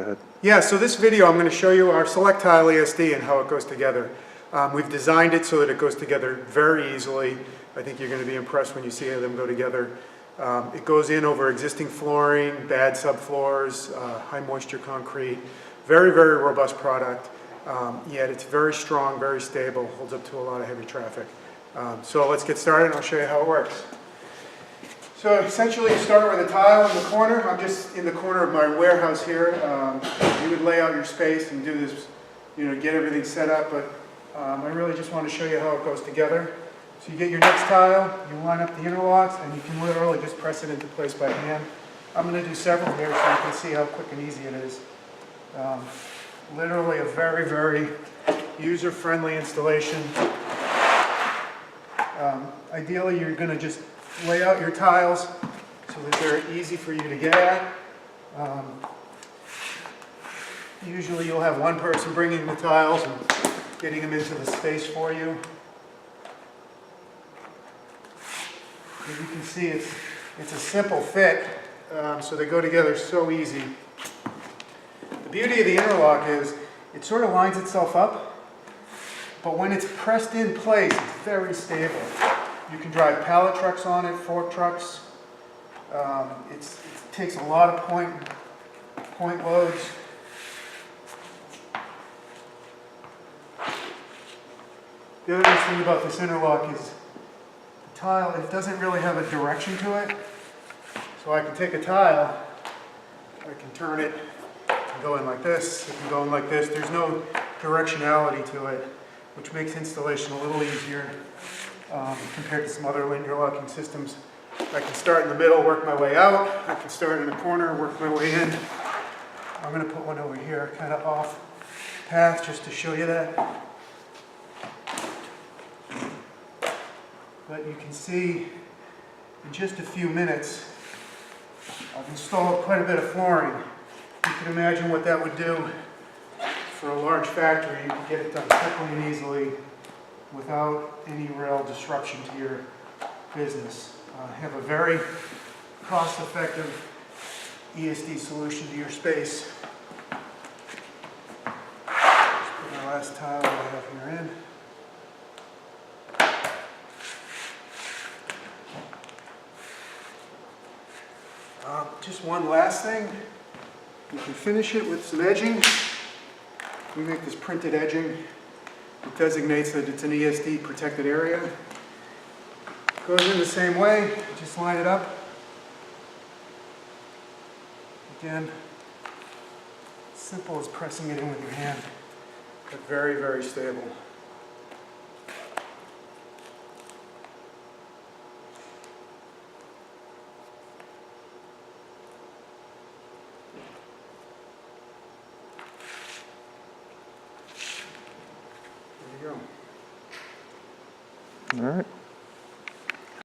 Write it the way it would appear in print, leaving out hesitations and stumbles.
go ahead. Yeah, so this video I'm going to show you our SelecTile ESD and how it goes together. We've designed it so that it goes together very easily. I think you're going to be impressed when you see them go together. It goes in over existing flooring, bad subfloors, high moisture concrete. Very, very robust product. Yet it's very strong, very stable, holds up to a lot of heavy traffic. So let's get started and I'll show you how it works. So essentially you start with a tile in the corner. I'm just in the corner of my warehouse here. You would lay out your space and do this, get everything set up, but I really just want to show you how it goes together. So you get your next tile, you line up the interlocks, and you can literally just press it into place by hand. I'm going to do several here so you can see how quick and easy it is. Literally a very, very user-friendly installation. Ideally, you're going to just lay out your tiles so that they're easy for you to get at. Usually you'll have one person bringing the tiles and getting them into the space for you. As you can see, it's a simple fit, so they go together so easy. The beauty of the interlock is it sort of lines itself up, but when it's pressed in place, it's very stable. You can drive pallet trucks on it, fork trucks. It takes a lot of point loads. The other nice thing about this interlock is the tile, it doesn't really have a direction to it. So I can take a tile, I can turn it, it can go in like this, it can go in like this. There's no directionality to it, which makes installation a little easier compared to some other interlocking systems. I can start in the middle, work my way out. I can start in the corner, work my way in. I'm going to put one over here, kind of off path, just to show you that. But you can see in just a few minutes, I've installed quite a bit of flooring. You can imagine what that would do for a large factory. You can get it done quickly and easily without any real disruption to your business. Have a very cost-effective ESD solution to your space. Just put our last tile I have here in. Just one last thing. You can finish it with some edging. We make this printed edging. It designates that it's an ESD protected area. Goes in the same way, just line it up. Again, simple as pressing it in with your hand, but very, very stable. There you go. All right.